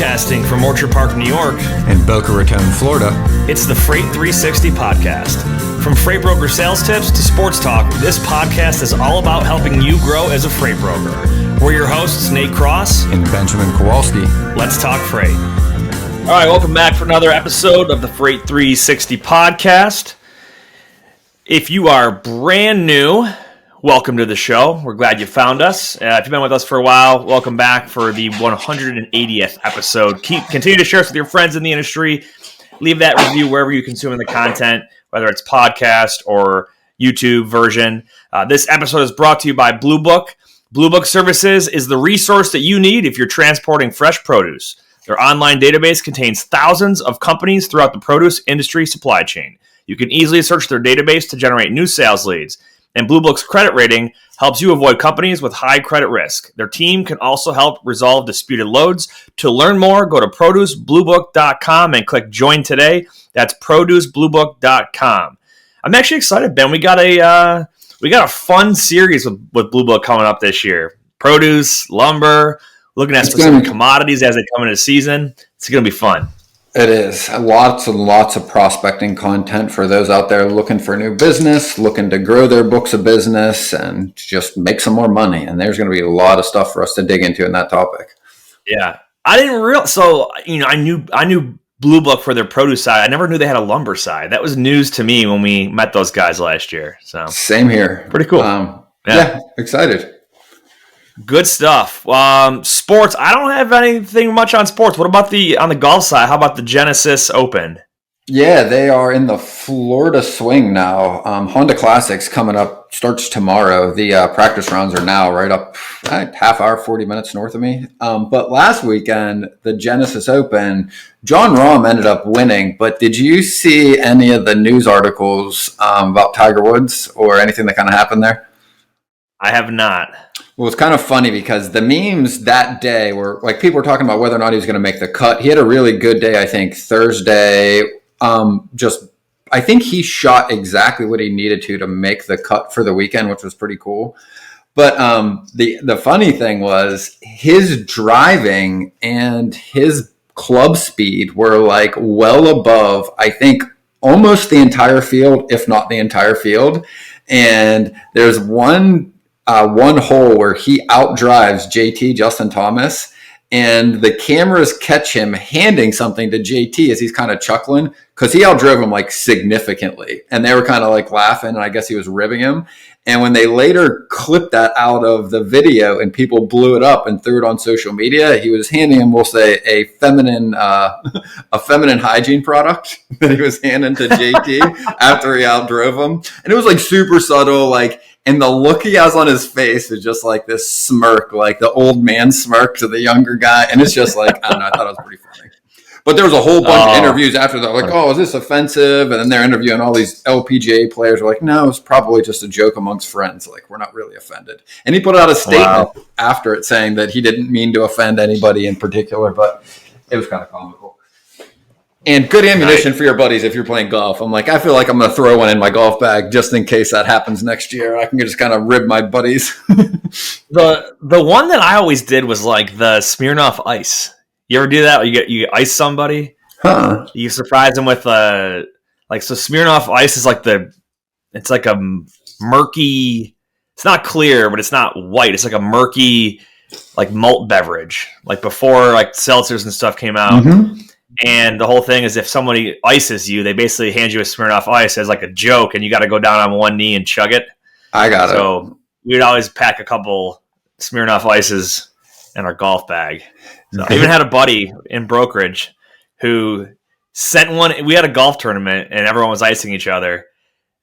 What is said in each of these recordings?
Broadcasting from Orchard Park, New York, and Boca Raton, Florida, it's the Freight 360 podcast. From freight broker sales tips to sports talk, this podcast is all about helping you grow as a freight broker. We're your hosts, Nate Cross and Benjamin Kowalski. Let's talk freight. All right, welcome back for another episode of the Freight 360 podcast. If you are brand new, welcome to the show. We're glad you found us. If you've been with us for a while, welcome back for the 180th episode. Continue to share us with your friends in the industry. Leave that review wherever you consume the content, whether it's podcast or YouTube version. This episode is brought to you by Blue Book. Blue Book Services is the resource that you need if you're transporting fresh produce. Their online database contains thousands of companies throughout the produce industry supply chain. You can easily search their database to generate new sales leads. And Blue Book's credit rating helps you avoid companies with high credit risk. Their team can also help resolve disputed loads. To learn more, go to producebluebook.com and click join today. That's producebluebook.com. I'm actually excited, Ben. We got a fun series with Blue Book coming up this year. Produce, lumber, looking at specific commodities as they come into season. It's going to be fun. It is. Lots and lots of prospecting content for those out there looking for new business, looking to grow their books of business and just make some more money. And there's going to be a lot of stuff for us to dig into in that topic. Yeah. I didn't realize. So, I knew Blue Book for their produce side. I never knew they had a lumber side. That was news to me when we met those guys last year. So same here. Pretty cool. Yeah, excited. Good stuff. Sports. I don't have anything much on sports. What about on the golf side? How about the Genesis Open? Yeah, they are in the Florida swing now. Honda Classics coming up, starts tomorrow. The practice rounds are now right up half hour, 40 minutes north of me. But last weekend, the Genesis Open, Jon Rahm ended up winning. But did you see any of the news articles about Tiger Woods or anything that kind of happened there? I have not. Well, it's kind of funny because the memes that day were like people were talking about whether or not he was going to make the cut. He had a really good day, I think, Thursday. I think he shot exactly what he needed to make the cut for the weekend, which was pretty cool. But the funny thing was his driving and his club speed were like well above, I think, almost the entire field, if not the entire field. And there's one hole where he outdrives JT, Justin Thomas, and the cameras catch him handing something to JT as he's kind of chuckling because he outdrove him like significantly. And they were kind of like laughing, and I guess he was ribbing him. And when they later clipped that out of the video and people blew it up and threw it on social media, he was handing him, we'll say, a feminine hygiene product that he was handing to JT after he outdrove him. And it was like super subtle, like, and the look he has on his face is just like this smirk, like the old man smirk to the younger guy. And it's just like, I don't know, I thought it was pretty funny. But there was a whole bunch of interviews after that, like, oh, is this offensive? And then they're interviewing all these LPGA players. We're like, no, it's probably just a joke amongst friends. Like, we're not really offended. And he put out a statement after it saying that he didn't mean to offend anybody in particular, but it was kind of comical. And good ammunition for your buddies if you're playing golf. I'm like, I feel like I'm going to throw one in my golf bag just in case that happens next year. I can just kind of rib my buddies. The one that I always did was like the Smirnoff Ice. You ever do that? You ice somebody? Huh. You surprise them with so Smirnoff Ice is it's like a murky, it's not clear, but it's not white. It's like a murky, like malt beverage. Like before like seltzers and stuff came out. Mm-hmm. And the whole thing is if somebody ices you, they basically hand you a Smirnoff Ice as like a joke, and you got to go down on one knee and chug it. I got it. So we'd always pack a couple Smirnoff Ices in our golf bag. So I even had a buddy in brokerage who sent one. We had a golf tournament, and everyone was icing each other.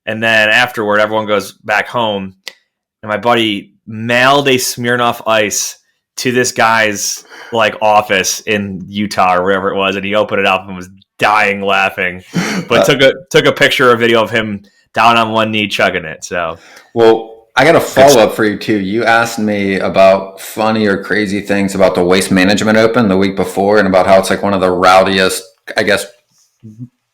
And then afterward, everyone goes back home, and my buddy mailed a Smirnoff Ice to this guy's like office in Utah or wherever it was, and he opened it up and was dying laughing, but took a picture or video of him down on one knee chugging it. So, well, I got a follow up for you too. You asked me about funny or crazy things about the Waste Management Open the week before, and about how it's like one of the rowdiest, I guess.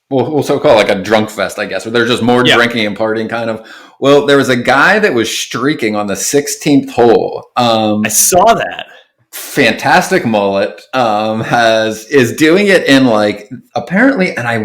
We'll so call it like a drunk fest, I guess, where there's just more drinking and partying kind of. Well, there was a guy that was streaking on the 16th hole. I saw that. fantastic mullet, is doing it in like apparently, and I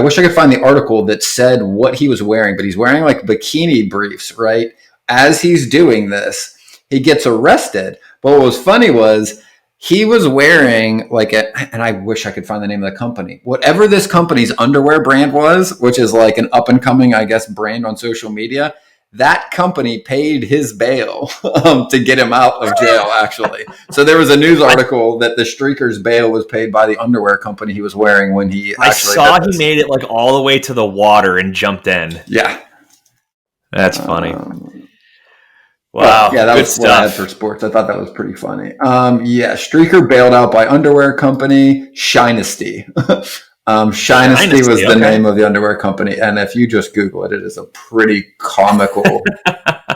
wish I could find the article that said what he was wearing, but he's wearing like bikini briefs, right? As he's doing this, he gets arrested. But what was funny was he was wearing like and I wish I could find the name of the company, whatever this company's underwear brand was, which is like an up and coming, I guess, brand on social media. That company paid his bail to get him out of jail, actually. So there was a news article that the streaker's bail was paid by the underwear company he was wearing when he actually I saw he made it like all the way to the water and jumped in. Yeah. That's funny. Wow. Yeah, that was what I had for sports. I thought that was pretty funny. Streaker bailed out by underwear company Shinesty. Shinesty was the name of the underwear company. And if you just Google it, it is a pretty comical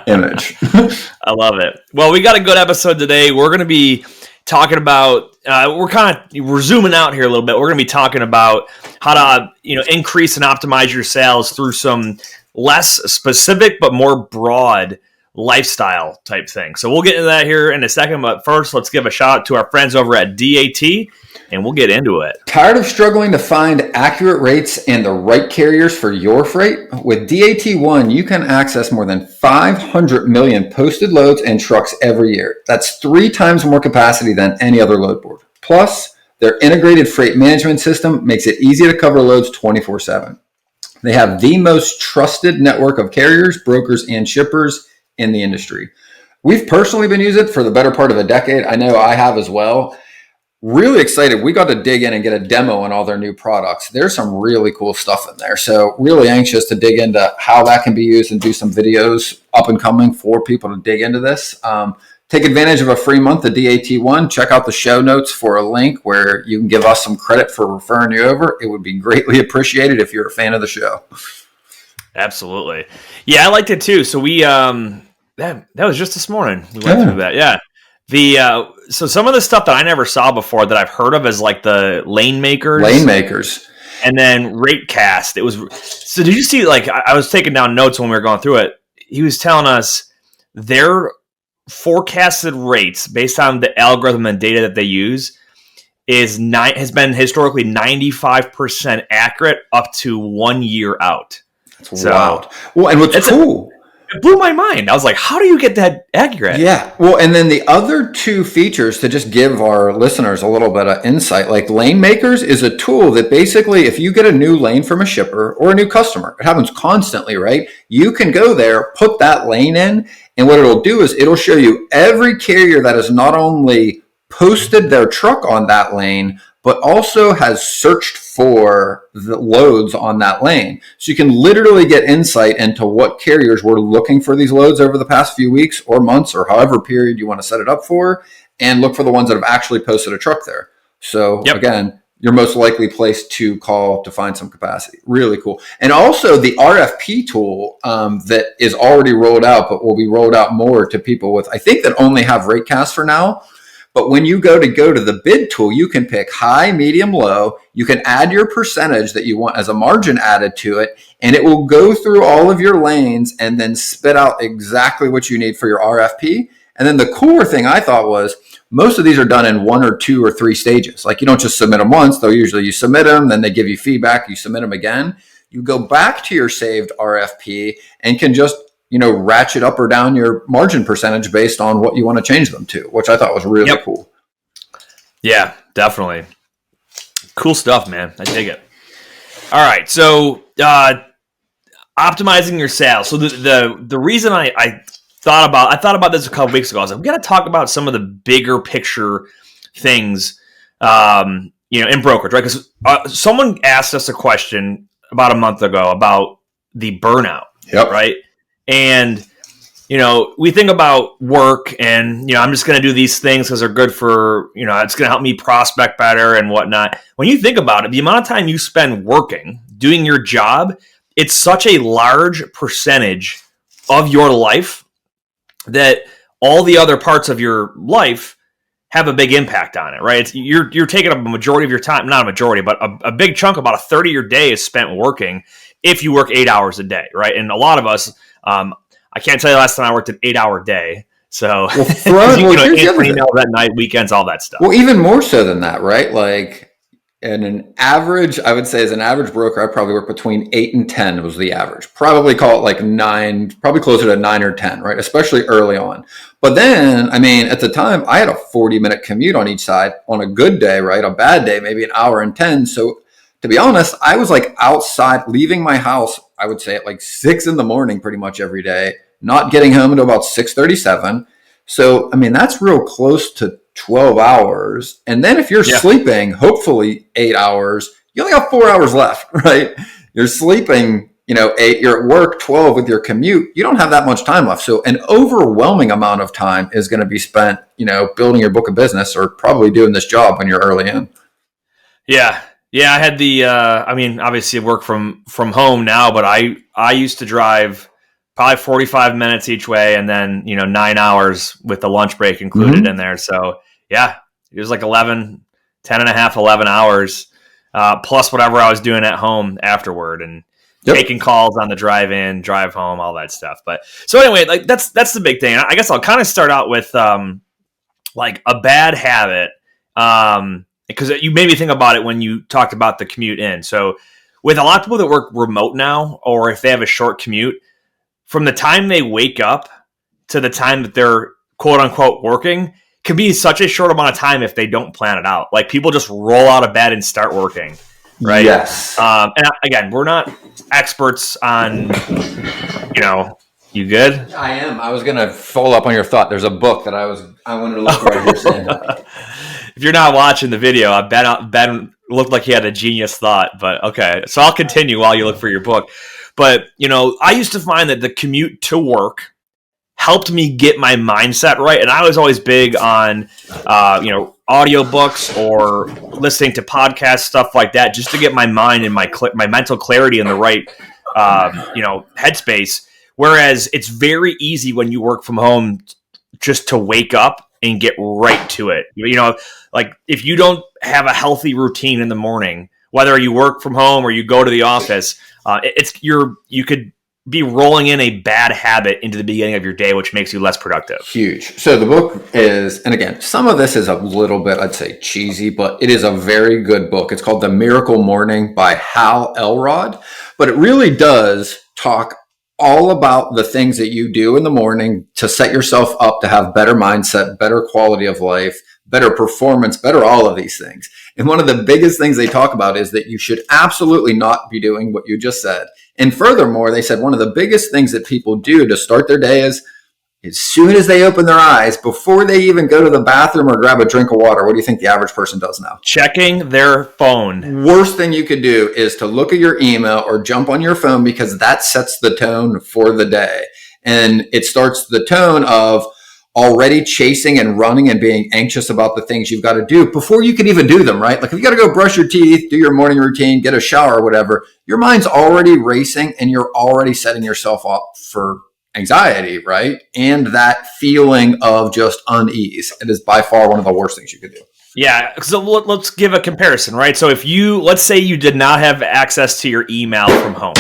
image. I love it. Well, we got a good episode today. We're going to be talking about, we're zooming out here a little bit. We're going to be talking about how to, increase and optimize your sales through some less specific, but more broad lifestyle type thing. So we'll get into that here in a second. But first, let's give a shout out to our friends over at DAT, and we'll get into it. Tired of struggling to find accurate rates and the right carriers for your freight? With DAT1, you can access more than 500 million posted loads and trucks every year. That's 3 times more capacity than any other load board. Plus, their integrated freight management system makes it easy to cover loads 24/7. They have the most trusted network of carriers, brokers, and shippers in the industry. We've personally been using it for the better part of a decade. I know I have as well. Really excited. We got to dig in and get a demo on all their new products. There's some really cool stuff in there. So really anxious to dig into how that can be used and do some videos up and coming for people to dig into this. Take advantage of a free month of DAT1. Check out the show notes for a link where you can give us some credit for referring you over. It would be greatly appreciated if you're a fan of the show. Absolutely. Yeah, I liked it too. So we, that was just this morning. We went through that. Yeah. So some of the stuff that I never saw before that I've heard of is like the lane makers. And then Ratecast. So did you see, like, I was taking down notes when we were going through it. He was telling us their forecasted rates based on the algorithm and data that they use has been historically 95% accurate up to 1 year out. That's wild. Well, and what's cool, it blew my mind. I was like, how do you get that accurate? Yeah. Well, and then the other 2 features to just give our listeners a little bit of insight, like Lane Makers is a tool that basically, if you get a new lane from a shipper or a new customer, it happens constantly, right? You can go there, put that lane in, and what it'll do is it'll show you every carrier that has not only posted their truck on that lane, but also has searched for the loads on that lane. So you can literally get insight into what carriers were looking for these loads over the past few weeks or months or however period you want to set it up for, and look for the ones that have actually posted a truck there. So Again, your most likely place to call to find some capacity. Really cool. And also the RFP tool that is already rolled out, but will be rolled out more to people with, I think, that only have Ratecast for now. But when you go to the bid tool, you can pick high, medium, low. You can add your percentage that you want as a margin added to it, and it will go through all of your lanes and then spit out exactly what you need for your RFP. And then the cooler thing I thought was most of these are done in 1 or 2 or 3 stages. Like, you don't just submit them once, though. Usually you submit them, then they give you feedback, you submit them again. You go back to your saved RFP and can just ratchet up or down your margin percentage based on what you want to change them to, which I thought was really cool. Yeah, definitely. Cool stuff, man. I dig it. All right. So, optimizing your sales. So the reason I thought about this a couple weeks ago, I was like, we got to talk about some of the bigger picture things, in brokerage, right? Because someone asked us a question about a month ago about the burnout, right? And, we think about work and, I'm just going to do these things because they're good for, it's going to help me prospect better and whatnot. When you think about it, the amount of time you spend working, doing your job, it's such a large percentage of your life that all the other parts of your life have a big impact on it, right? You're taking up a majority of your time, not a majority, but a big chunk, about a third of your day is spent working if you work 8 hours a day, right? And a lot of us, I can't tell you the last time I worked an 8-hour day. So, Well, here's the other thing. emails at night, weekends, all that stuff. Well, even more so than that, right? Like, and an average, I would say, as an average broker, I probably work between 8 and 10 was the average. Probably call it like 9, probably closer to 9 or 10, right? Especially early on. But then, I mean, at the time, I had a 40-minute commute on each side on a good day, right? A bad day, maybe an hour and 10. So to be honest, I was like outside, leaving my house, I would say at like 6 in the morning pretty much every day, not getting home until about 6:37. So, I mean, that's real close to 12 hours. And then if you're sleeping, hopefully 8 hours, you only have 4 hours left, right? You're sleeping, 8, you're at work 12 with your commute. You don't have that much time left. So an overwhelming amount of time is going to be spent, building your book of business or probably doing this job when you're early in. Yeah. Yeah. I had obviously I work from home now, but I used to drive probably 45 minutes each way, and then 9 hours with the lunch break included in there. So yeah, it was like 11 and a half, 11 hours plus whatever I was doing at home afterward, and taking calls on the drive in, drive home, all that stuff. But so anyway, like that's the big thing. I guess I'll kind of start out with like a bad habit, because you made me think about it when you talked about the commute in. So with a lot of people that work remote now, or if they have a short commute, from the time they wake up to the time that they're quote unquote working can be such a short amount of time if they don't plan it out. Like people just roll out of bed and start working, right? Yes. And again, we're not experts on, you good? I am. I was going to follow up on your thought. There's a book that I wanted to look right here saying that. If you're not watching the video, Ben looked like he had a genius thought, but okay. So I'll continue while you look for your book. But, I used to find that the commute to work helped me get my mindset right. And I was always big on, audiobooks or listening to podcast stuff like that, just to get my mind and my mental clarity in the right, headspace. Whereas it's very easy when you work from home just to wake up and get right to it. Like if you don't have a healthy routine in the morning, whether you work from home or you go to the office, you could be rolling in a bad habit into the beginning of your day, which makes you less productive. Huge. So the book is, and again, some of this is a little bit, I'd say, cheesy, but it is a very good book. It's called The Miracle Morning by Hal Elrod. But it really does talk all about the things that you do in the morning to set yourself up to have better mindset, better quality of life, better performance, better all of these things. And one of the biggest things they talk about is that you should absolutely not be doing what you just said. And furthermore, they said one of the biggest things that people do to start their day is as soon as they open their eyes, before they even go to the bathroom or grab a drink of water, what do you think the average person does now? Checking their phone. Worst thing you could do is to look at your email or jump on your phone, because that sets the tone for the day. And it starts the tone of already chasing and running and being anxious about the things you've got to do before you can even do them, right? Like if you got to go brush your teeth, do your morning routine, get a shower or whatever, your mind's already racing and you're already setting yourself up for anxiety, right? And that feeling of just unease. It is by far one of the worst things you could do. Yeah. So let's give a comparison, right? So if let's say you did not have access to your email from home,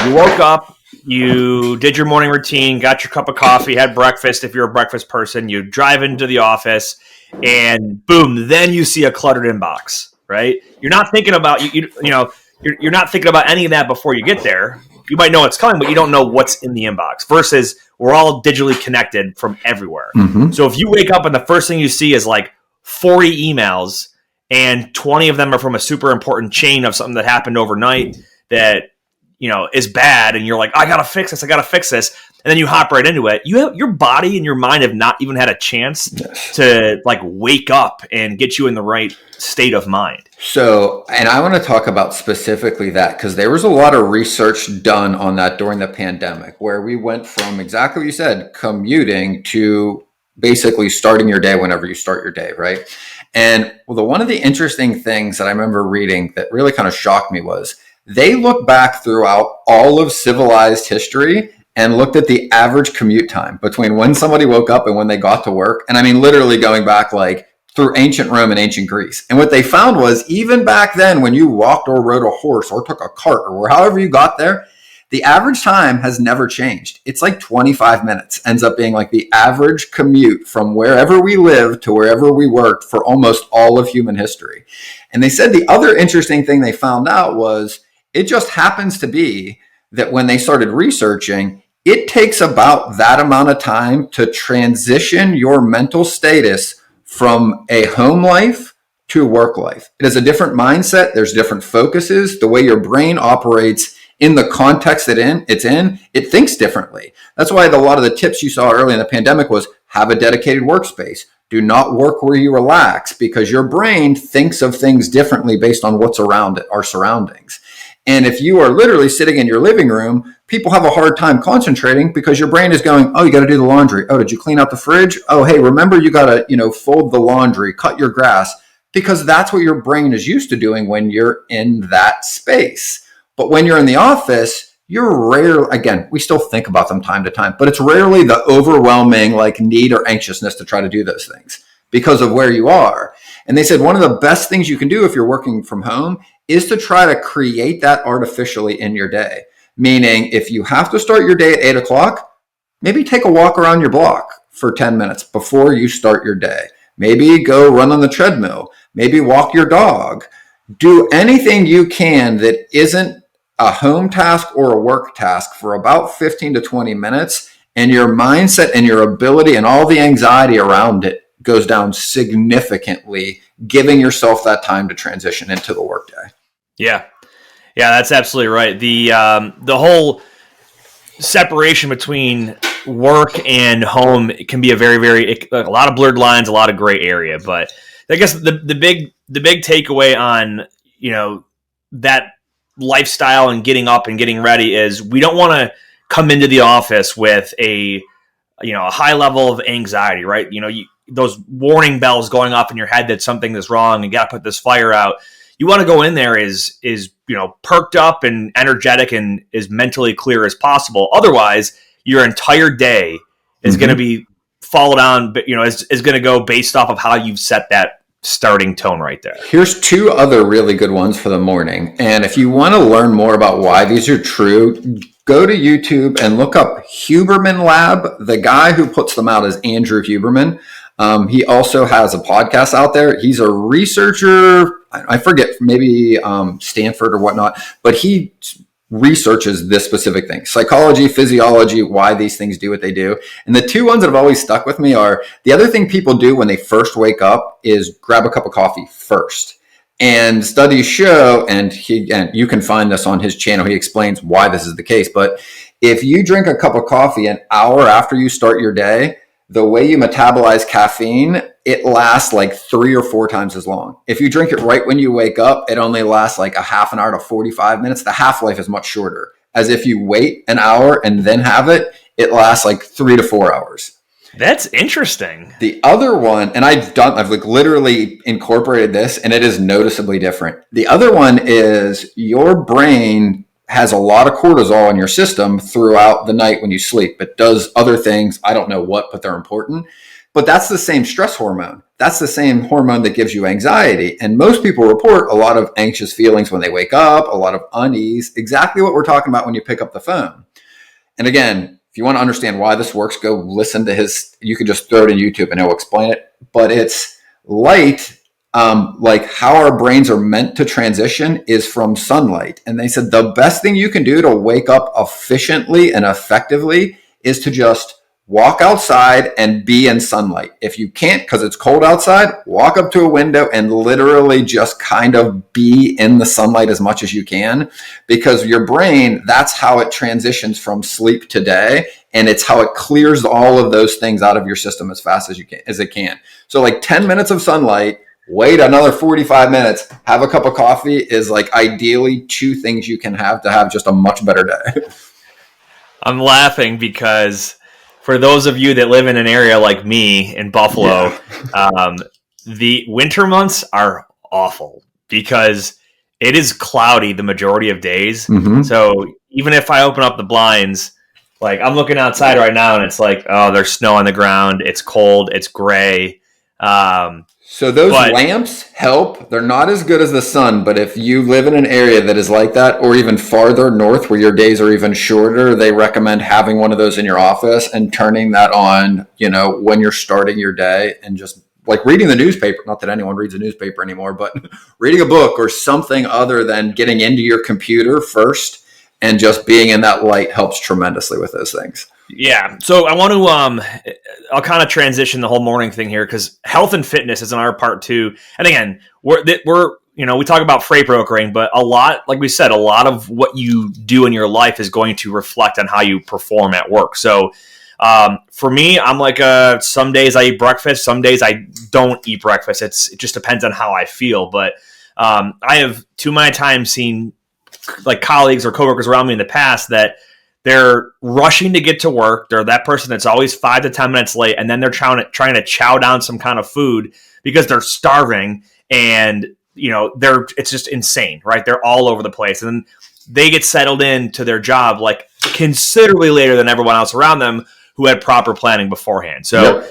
you woke up, you did your morning routine, got your cup of coffee, had breakfast. If you're a breakfast person, you drive into the office and boom, then you see a cluttered inbox, right? You're not thinking about, you're not thinking about any of that before you get there. You might know it's coming, but you don't know what's in the inbox versus we're all digitally connected from everywhere. Mm-hmm. So if you wake up and the first thing you see is like 40 emails and 20 of them are from a super important chain of something that happened overnight that, is bad. And you're like, I got to fix this. And then you hop right into it. Your body and your mind have not even had a chance to like wake up and get you in the right state of mind. So, and I want to talk about specifically that because there was a lot of research done on that during the pandemic where we went from exactly what you said, commuting to basically starting your day whenever you start your day, right? And one of the interesting things that I remember reading that really kind of shocked me was they looked back throughout all of civilized history and looked at the average commute time between when somebody woke up and when they got to work. And I mean, literally going back like through ancient Rome and ancient Greece. And what they found was even back then, when you walked or rode a horse or took a cart or however you got there, The average time has never changed. It's like 25 minutes, ends up being like the average commute from wherever we live to wherever we worked for almost all of human history. And they said the other interesting thing they found out was it just happens to be that when they started researching, it takes about that amount of time to transition your mental status from a home life to work life. It is a different mindset. There's different focuses. The way your brain operates in the context that it's in, it thinks differently. That's why a lot of the tips you saw early in the pandemic was have a dedicated workspace. Do not work where you relax, because your brain thinks of things differently based on what's around it, our surroundings. And if you are literally sitting in your living room, people have a hard time concentrating because your brain is going, oh, you got to do the laundry. Oh, did you clean out the fridge? Oh, hey, remember you got to, fold the laundry, cut your grass, because that's what your brain is used to doing when you're in that space. But when you're in the office, you're rare. Again, we still think about them time to time, but it's rarely the overwhelming need or anxiousness to try to do those things because of where you are. And they said one of the best things you can do if you're working from home is to try to create that artificially in your day. Meaning if you have to start your day at 8 o'clock, maybe take a walk around your block for 10 minutes before you start your day. Maybe go run on the treadmill, maybe walk your dog. Do anything you can that isn't a home task or a work task for about 15 to 20 minutes, and your mindset and your ability and all the anxiety around it goes down significantly, giving yourself that time to transition into the workday. Yeah, that's absolutely right. The whole separation between work and home can be a a lot of blurred lines, a lot of gray area. But I guess the big takeaway on that lifestyle and getting up and getting ready is we don't want to come into the office with a high level of anxiety, right? Those warning bells going off in your head that something is wrong and got to put this fire out. You want to go in there is perked up and energetic and as mentally clear as possible. Otherwise, your entire day is going to be followed on, is going to go based off of how you've set that starting tone right there. Here's two other really good ones for the morning. And if you want to learn more about why these are true, go to YouTube and look up Huberman Lab. The guy who puts them out is Andrew Huberman. He also has a podcast out there. He's a researcher. I forget, maybe Stanford or whatnot, but he researches this specific thing: psychology, physiology, why these things do what they do. And the two ones that have always stuck with me are the other thing people do when they first wake up is grab a cup of coffee first. And studies show, and you can find this on his channel, he explains why this is the case. But if you drink a cup of coffee an hour after you start your day, the way you metabolize caffeine, it lasts like 3 or 4 times as long. If you drink it right when you wake up, it only lasts like a half an hour to 45 minutes. The half-life is much shorter. As if you wait an hour and then have it, it lasts like 3 to 4 hours. That's interesting. The other one, and I've literally incorporated this, and it is noticeably different. The other one is your brain has a lot of cortisol in your system throughout the night when you sleep. It does other things. I don't know what, but they're important. But that's the same stress hormone. That's the same hormone that gives you anxiety. And most people report a lot of anxious feelings when they wake up, a lot of unease, exactly what we're talking about when you pick up the phone. And again, if you want to understand why this works, go listen to you can just throw it in YouTube and he'll explain it. But it's like how our brains are meant to transition is from sunlight. And they said the best thing you can do to wake up efficiently and effectively is to just walk outside and be in sunlight. If you can't, because it's cold outside, walk up to a window and literally just kind of be in the sunlight as much as you can, because your brain, that's how it transitions from sleep to day. And it's how it clears all of those things out of your system as fast as it can. So like 10 minutes of sunlight, wait another 45 minutes, have a cup of coffee is like ideally 2 things you can have to have just a much better day. I'm laughing because for those of you that live in an area like me in Buffalo, the winter months are awful because it is cloudy the majority of days. Mm-hmm. So even if I open up the blinds, like I'm looking outside right now and it's like, oh, there's snow on the ground. It's cold. It's gray. So those lamps help. They're not as good as the sun, but if you live in an area that is like that, or even farther north where your days are even shorter, they recommend having one of those in your office and turning that on, when you're starting your day, and just like reading the newspaper. Not that anyone reads a newspaper anymore, but reading a book or something other than getting into your computer first, and just being in that light helps tremendously with those things. Yeah. So I want to, I'll kind of transition the whole morning thing here, because health and fitness is in our part too. And again, we're, we talk about freight brokering, but a lot, like we said, a lot of what you do in your life is going to reflect on how you perform at work. So, for me, I'm like, some days I eat breakfast, some days I don't eat breakfast. It just depends on how I feel. But, I have too many times seen like colleagues or coworkers around me in the past that they're rushing to get to work. They're that person that's always 5 to 10 minutes late, and then they're trying to chow down some kind of food because they're starving, and it's just insane, right? They're all over the place, and then they get settled into their job like considerably later than everyone else around them who had proper planning beforehand. So,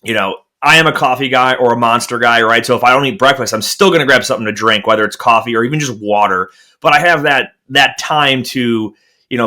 yep. I am a coffee guy or a Monster guy, right? So if I don't eat breakfast, I'm still going to grab something to drink, whether it's coffee or even just water. But I have that time to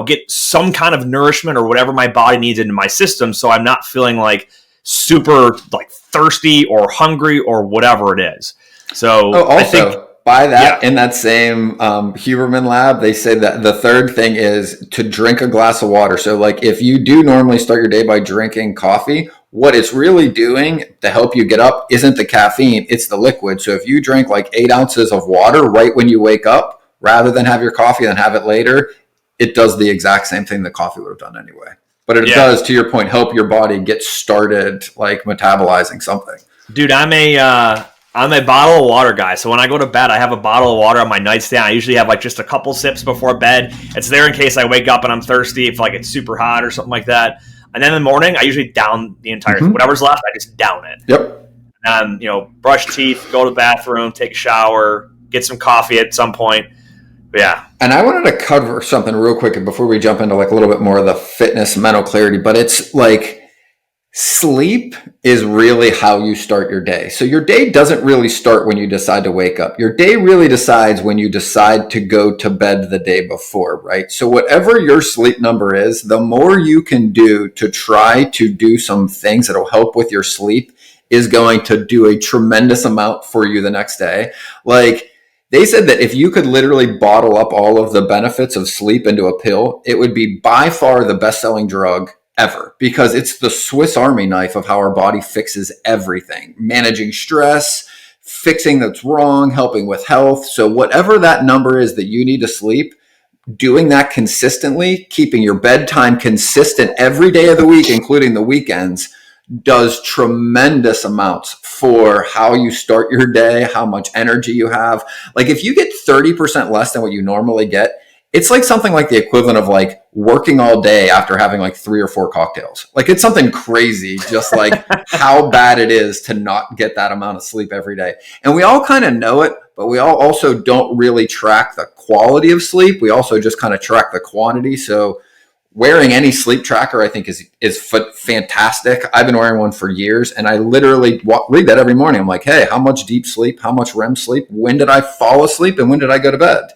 get some kind of nourishment or whatever my body needs into my system, so I'm not feeling like super like thirsty or hungry or whatever it is. So also, I think by that, in that same Huberman lab, they say that the third thing is to drink a glass of water. So like if you do normally start your day by drinking coffee, what it's really doing to help you get up isn't the caffeine, it's the liquid. So if you drink like 8 ounces of water right when you wake up, rather than have your coffee and have it later, it does the exact same thing that coffee would have done anyway. But it does, to your point, help your body get started, like metabolizing something. Dude, I'm a bottle of water guy. So when I go to bed, I have a bottle of water on my nightstand. I usually have like just a couple sips before bed. It's there in case I wake up and I'm thirsty, if like it's super hot or something like that. And then in the morning, I usually down the entire thing. Whatever's left, I just down it. Yep. And brush teeth, go to the bathroom, take a shower, get some coffee at some point. Yeah. And I wanted to cover something real quick before we jump into like a little bit more of the fitness, mental clarity, but it's like sleep is really how you start your day. So your day doesn't really start when you decide to wake up. Your day really decides when you decide to go to bed the day before, right? So whatever your sleep number is, the more you can do to try to do some things that'll help with your sleep is going to do a tremendous amount for you the next day. Like, they said that if you could literally bottle up all of the benefits of sleep into a pill, it would be by far the best-selling drug ever, because it's the Swiss Army knife of how our body fixes everything, managing stress, fixing that's wrong, helping with health. So whatever that number is that you need to sleep, doing that consistently, keeping your bedtime consistent every day of the week, including the weekends, does tremendous amounts for how you start your day, how much energy you have. Like if you get 30% less than what you normally get, it's like something like the equivalent of like working all day after having like 3 or 4 cocktails. Like it's something crazy, just like how bad it is to not get that amount of sleep every day. And we all kind of know it, but we all also don't really track the quality of sleep. We also just kind of track the quantity. So wearing any sleep tracker, I think, is fantastic. I've been wearing one for years, and I literally read that every morning. I'm like, hey, how much deep sleep, how much REM sleep, when did I fall asleep, and when did I go to bed?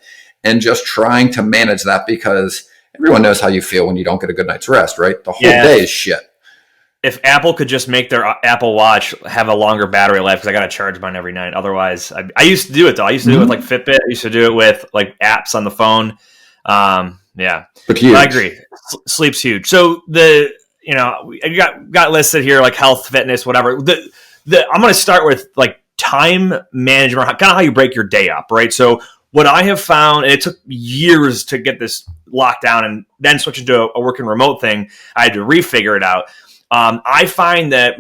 And just trying to manage that, because everyone knows how you feel when you don't get a good night's rest, right? The whole day is shit. If Apple could just make their Apple Watch have a longer battery life, because I got to charge mine every night. Otherwise, I used to do it, though. I used to do it with like Fitbit. I used to do it with like apps on the phone. Yeah, but I agree. Sleep's huge. So I got listed here like health, fitness, whatever. I'm going to start with like time management, kind of how you break your day up, right? So what I have found, and it took years to get this locked down, and then switching to a working remote thing, I had to refigure it out. I find that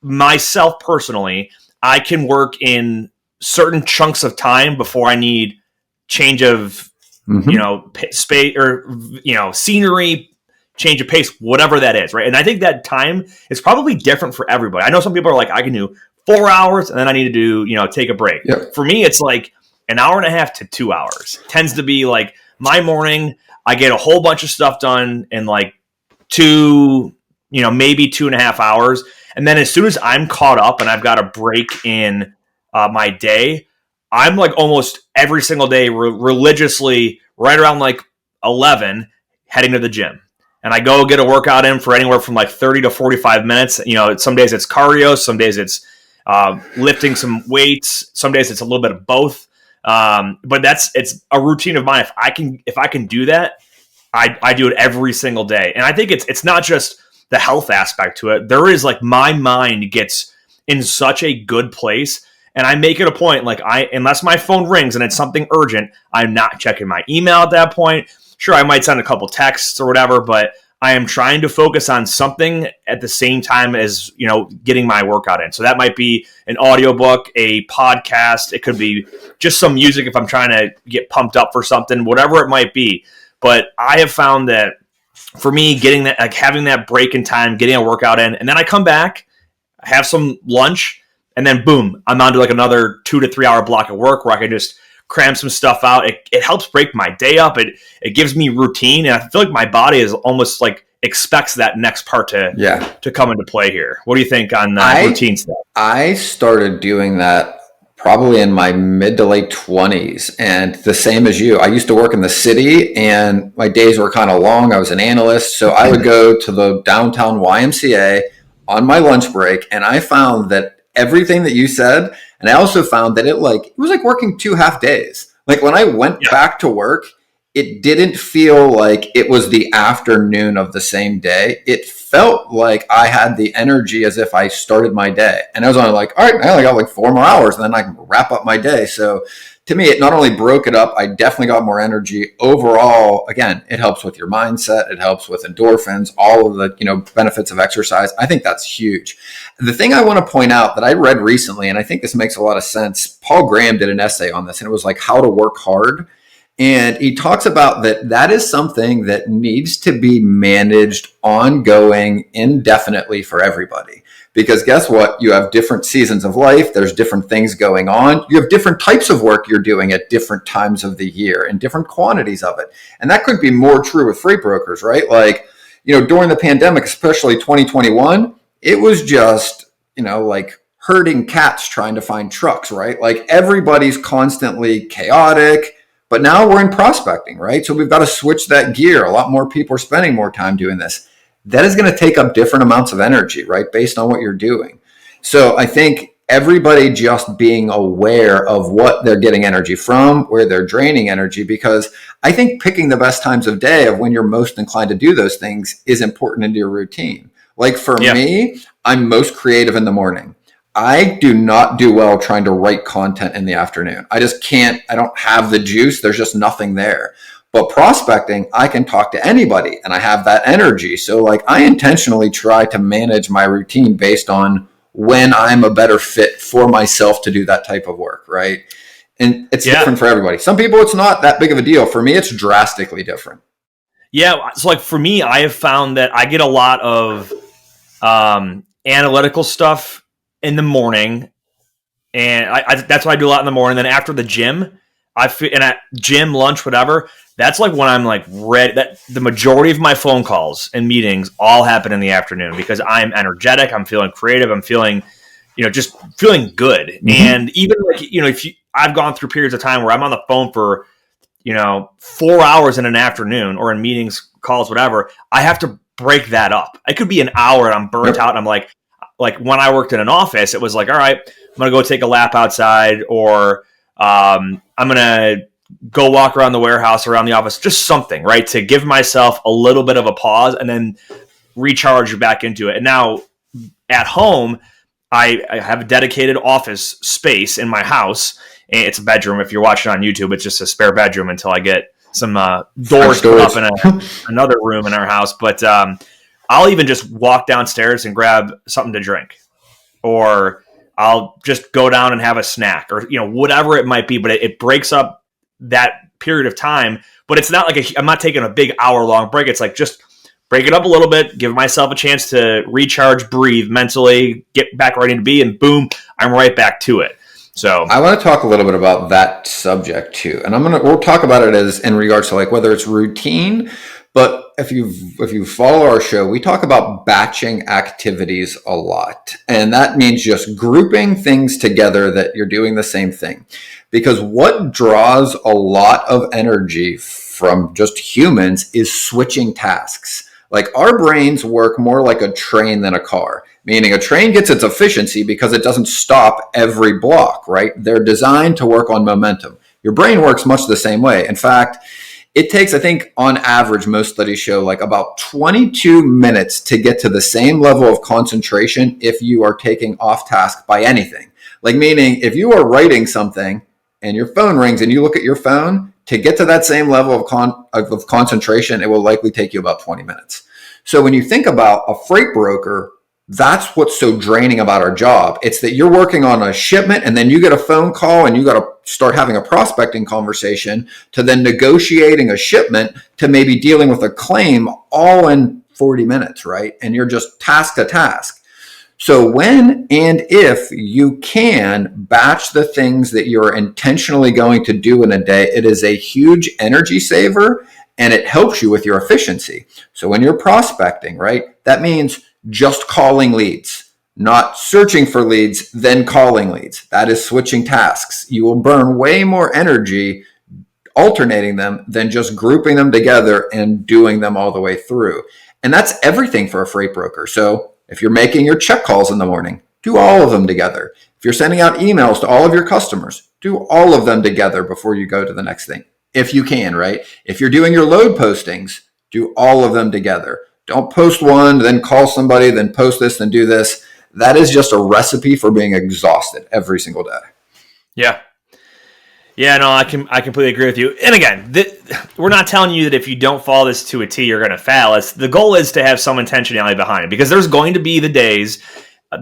myself personally, I can work in certain chunks of time before I need change of space or scenery, change of pace, whatever that is, right? And I think that time is probably different for everybody. I know some people are like, I can do 4 hours and then I need to do take a break. Yep. For me, it's like an hour and a half to 2 hours. Tends to be like my morning. I get a whole bunch of stuff done in like maybe 2.5 hours. And then as soon as I'm caught up and I've got a break in my day, I'm like almost every single day religiously right around like 11 heading to the gym. And I go get a workout in for anywhere from like 30 to 45 minutes. Some days it's cardio, some days it's lifting some weights, some days it's a little bit of both. But it's a routine of mine. If I can do that, I do it every single day. And I think it's not just the health aspect to it. There is like my mind gets in such a good place. And I make it a point, like unless my phone rings and it's something urgent, I'm not checking my email at that point. Sure, I might send a couple texts or whatever, but I am trying to focus on something at the same time as, getting my workout in. So that might be an audiobook, a podcast. It could be just some music if I'm trying to get pumped up for something, whatever it might be. But I have found that for me, getting that, like having that break in time, getting a workout in, and then I come back, have some lunch, and then boom, I'm on to like another 2 to 3 hour block of work where I can just cram some stuff out. It helps break my day up. It gives me routine, and I feel like my body is almost like expects that next part to come into play here. What do you think on routine stuff? I started doing that probably in my mid to late 20s, and the same as you. I used to work in the city, and my days were kind of long. I was an analyst, so I would go to the downtown YMCA on my lunch break, and I found that everything that you said, and I also found that it was like working 2 half days. Like when I went back to work, it didn't feel like it was the afternoon of the same day. It felt like I had the energy as if I started my day. And I was only like, all right, I only got like 4 more hours and then I can wrap up my day. So to me, it not only broke it up, I definitely got more energy. Overall, again, it helps with your mindset. It helps with endorphins, all of the benefits of exercise. I think that's huge. The thing I want to point out that I read recently, and I think this makes a lot of sense, Paul Graham did an essay on this, and it was like how to work hard. And he talks about that is something that needs to be managed ongoing indefinitely for everybody. Because guess what? You have different seasons of life. There's different things going on. You have different types of work you're doing at different times of the year and different quantities of it. And that could be more true with freight brokers, right? Like, during the pandemic, especially 2021, it was just, like herding cats trying to find trucks, right? Like everybody's constantly chaotic. But now we're in prospecting, right? So we've got to switch that gear. A lot more people are spending more time doing this. That is going to take up different amounts of energy, right? Based on what you're doing. So I think everybody just being aware of what they're getting energy from, where they're draining energy, because I think picking the best times of day of when you're most inclined to do those things is important into your routine. Like for me, I'm most creative in the morning. I do not do well trying to write content in the afternoon. I just can't. I don't have the juice. There's just nothing there. But prospecting, I can talk to anybody and I have that energy. So like I intentionally try to manage my routine based on when I'm a better fit for myself to do that type of work, right? And it's different for everybody. Some people, it's not that big of a deal. For me, it's drastically different. Yeah. So like for me, I have found that I get a lot of analytical stuff in the morning, and I that's why I do a lot in the morning. Then after the gym, at gym, lunch, whatever, that's like when I'm like ready. That the majority of my phone calls and meetings all happen in the afternoon because I'm energetic, I'm feeling creative, I'm feeling, just feeling good. Mm-hmm. And even like I've gone through periods of time where I'm on the phone for 4 hours in an afternoon or in meetings, calls, whatever. I have to break that up. It could be an hour and I'm burnt out and I'm like when I worked in an office, it was like, all right, I'm going to go take a lap outside, or I'm going to go walk around the warehouse, around the office, just something, right? To give myself a little bit of a pause and then recharge back into it. And now at home, I have a dedicated office space in my house. And it's a bedroom. If you're watching on YouTube, it's just a spare bedroom until I get some doors put up in another room in our house. But I'll even just walk downstairs and grab something to drink, or I'll just go down and have a snack, or whatever it might be. But it breaks up that period of time. But it's not like I'm not taking a big hour-long break. It's like just break it up a little bit, give myself a chance to recharge, breathe mentally, get back ready to be, and boom, I'm right back to it. So I want to talk a little bit about that subject too, and we'll talk about it as in regards to like whether it's routine. But if you follow our show, we talk about batching activities a lot. And that means just grouping things together that you're doing the same thing. Because what draws a lot of energy from just humans is switching tasks. Like our brains work more like a train than a car, meaning a train gets its efficiency because it doesn't stop every block, right? They're designed to work on momentum. Your brain works much the same way. In fact, it takes, I think, on average, most studies show like about 22 minutes to get to the same level of concentration if you are taking off task by anything. Like meaning if you are writing something and your phone rings and you look at your phone, to get to that same level of concentration, it will likely take you about 20 minutes. So when you think about a freight broker, that's what's so draining about our job. It's that you're working on a shipment and then you get a phone call and you got to start having a prospecting conversation to then negotiating a shipment to maybe dealing with a claim all in 40 minutes, right? And you're just task to task. So when and if you can batch the things that you're intentionally going to do in a day, it is a huge energy saver and it helps you with your efficiency. So when you're prospecting, right, that means just calling leads, not searching for leads, then calling leads. That is switching tasks. You will burn way more energy alternating them than just grouping them together and doing them all the way through. And that's everything for a freight broker. So if you're making your check calls in the morning, do all of them together. If you're sending out emails to all of your customers, do all of them together before you go to the next thing. If you can, right? If you're doing your load postings, do all of them together. Don't post one, then call somebody, then post this, then do this. That is just a recipe for being exhausted every single day. Yeah. Yeah, no, I completely agree with you. And again, we're not telling you that if you don't follow this to a T, you're going to fail. The goal is to have some intentionality behind it, because there's going to be the days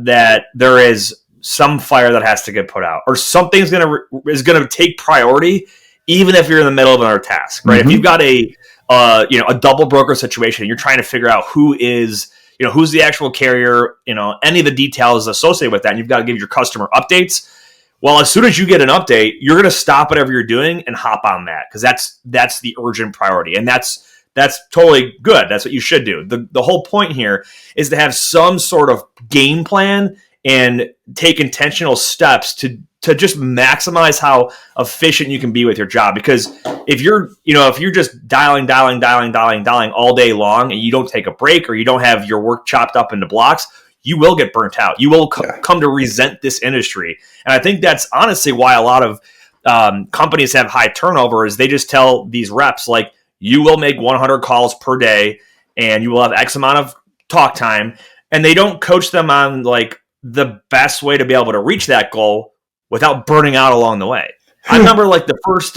that there is some fire that has to get put out, or something's going to take priority, even if you're in the middle of another task, right? Mm-hmm. If you've got a double broker situation, you're trying to figure out who's the actual carrier, any of the details associated with that, and you've got to give your customer updates. Well, as soon as you get an update, you're going to stop whatever you're doing and hop on that, because that's the urgent priority, and that's totally good. That's what you should do. The whole point here is to have some sort of game plan and take intentional steps to just maximize how efficient you can be with your job. Because if you're just dialing all day long and you don't take a break, or you don't have your work chopped up into blocks, you will get burnt out. You will come to resent this industry. And I think that's honestly why a lot of companies have high turnover, is they just tell these reps, like, you will make 100 calls per day and you will have X amount of talk time. And they don't coach them on like the best way to be able to reach that goal without burning out along the way. I remember like the first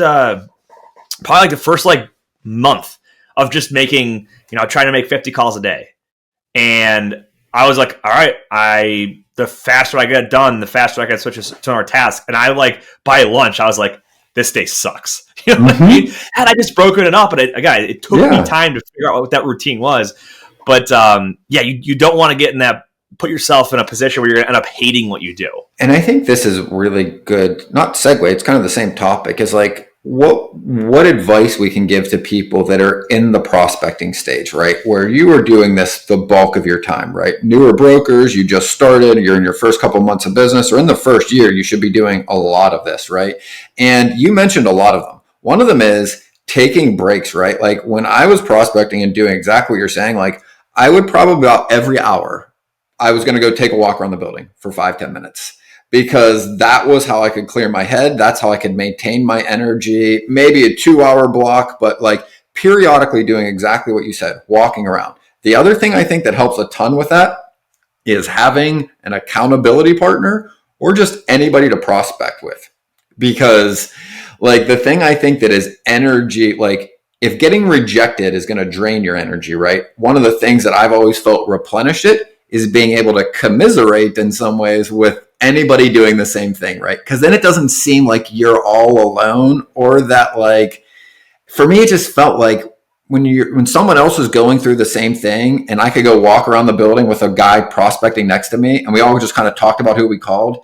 month of just making, trying to make 50 calls a day. And I was like, all right, the faster I get it done, the faster I can switch to another task. And I by lunch, I was like, this day sucks. You know what I mean? And I just broken it up. And it took me time to figure out what that routine was. But you don't want to get in that, put yourself in a position where you're going to end up hating what you do. And I think this is really good, not segue, it's kind of the same topic, is like what advice we can give to people that are in the prospecting stage, right? Where you are doing this the bulk of your time, right? Newer brokers, you just started, you're in your first couple months of business, or in the first year, you should be doing a lot of this, right? And you mentioned a lot of them. One of them is taking breaks, right? Like when I was prospecting and doing exactly what you're saying, like I would probably about every hour, I was going to go take a walk around the building for 5-10 minutes. Because that was how I could clear my head. That's how I could maintain my energy. Maybe a 2-hour block, but like periodically doing exactly what you said, walking around. The other thing I think that helps a ton with that is having an accountability partner, or just anybody to prospect with. Because like the thing I think that is energy, like if getting rejected is going to drain your energy, right? One of the things that I've always felt replenished it is being able to commiserate in some ways with anybody doing the same thing, right? Because then it doesn't seem like you're all alone, or that like, for me, it just felt like when someone else is going through the same thing and I could go walk around the building with a guy prospecting next to me and we all just kind of talked about who we called,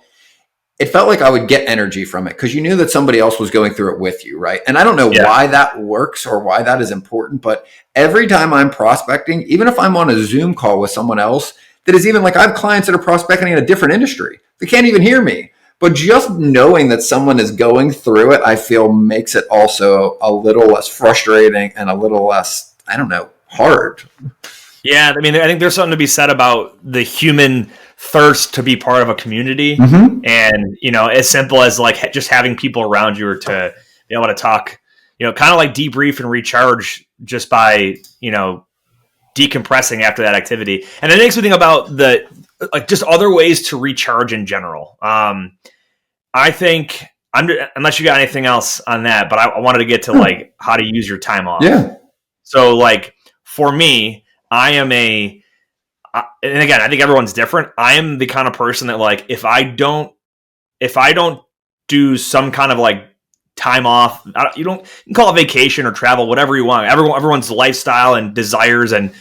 it felt like I would get energy from it because you knew that somebody else was going through it with you, right? And I don't know why that works or why that is important, but every time I'm prospecting, even if I'm on a Zoom call with someone else that is even like, I have clients that are prospecting in a different industry. They can't even hear me. But just knowing that someone is going through it, I feel makes it also a little less frustrating and a little less, I don't know, hard. Yeah, I mean, I think there's something to be said about the human thirst to be part of a community. And, as simple as like just having people around you or to be able to talk, kind of like debrief and recharge just by, decompressing after that activity. And it makes me think about just other ways to recharge in general. I think, unless you got anything else on that, but I wanted to get to like how to use your time off. Yeah. So like for me, I am and again, I think everyone's different. I am the kind of person that like, if I don't do some kind of like time off, you can call it vacation or travel, whatever you want. Everyone's lifestyle and desires and,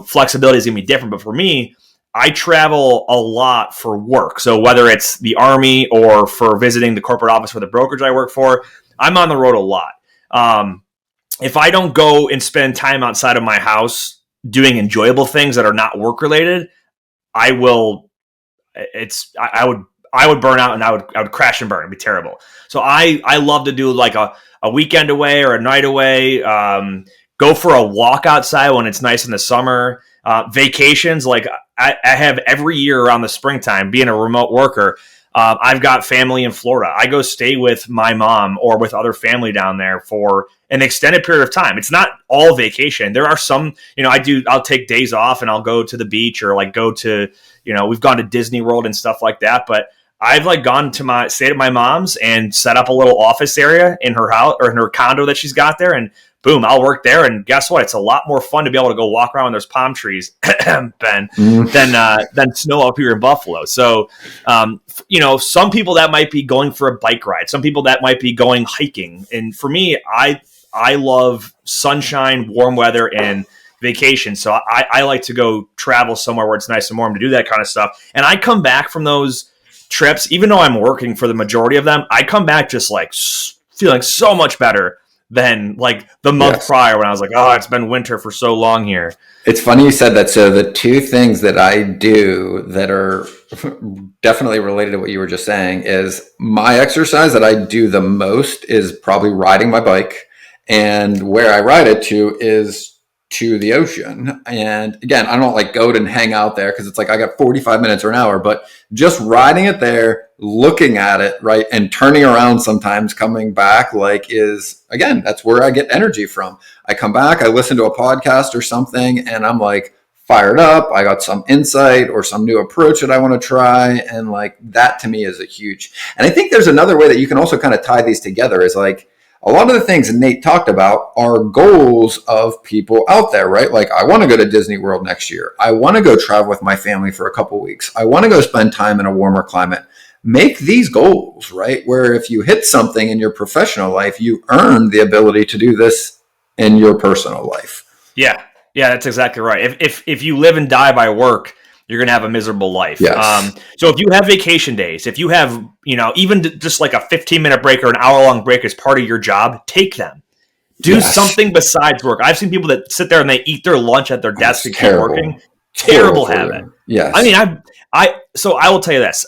flexibility is going to be different. But for me, I travel a lot for work. So whether it's the Army or for visiting the corporate office for the brokerage I work for, I'm on the road a lot. If I don't go and spend time outside of my house doing enjoyable things that are not work related, I would burn out and I would crash and burn. It'd be terrible. So I love to do like a weekend away or a night away, go for a walk outside when it's nice in the summer, vacations. Like I have every year around the springtime, being a remote worker, I've got family in Florida. I go stay with my mom or with other family down there for an extended period of time. It's not all vacation. There are some, I'll take days off and I'll go to the beach or like go to, we've gone to Disney World and stuff like that. But I've like stayed at my mom's and set up a little office area in her house or in her condo that she's got there. And boom, I'll work there. And guess what? It's a lot more fun to be able to go walk around when there's palm trees, Ben, than snow up here in Buffalo. So, some people that might be going for a bike ride. Some people that might be going hiking. And for me, I love sunshine, warm weather, and vacation. So I like to go travel somewhere where it's nice and warm to do that kind of stuff. And I come back from those trips, even though I'm working for the majority of them, I come back just like feeling so much better than like the month prior when I was like, oh, it's been winter for so long here. It's funny you said that. So the two things that I do that are definitely related to what you were just saying is my exercise that I do the most is probably riding my bike. And where I ride it to is to the ocean. And again, I don't like go and hang out there because it's like I got 45 minutes or an hour, but just riding it there, looking at it, right, and turning around sometimes coming back again, that's where I get energy from. I come back, I listen to a podcast or something, and I'm like fired up. I got some insight or some new approach that I want to try. And like that to me is a huge, and I think there's another way that you can also kind of tie these together is like, a lot of the things that Nate talked about are goals of people out there, right? Like I want to go to Disney World next year. I want to go travel with my family for a couple of weeks. I want to go spend time in a warmer climate. Make these goals, right? Where if you hit something in your professional life, you earn the ability to do this in your personal life. Yeah, that's exactly right. If you live and die by work, you're going to have a miserable life. Yes. So if you have vacation days, if you have, even just like a 15-minute break or an hour-long break as part of your job, take them. Do something besides work. I've seen people that sit there and they eat their lunch at their desk and keep working. Terrible habit. Yes. I mean, so I will tell you this.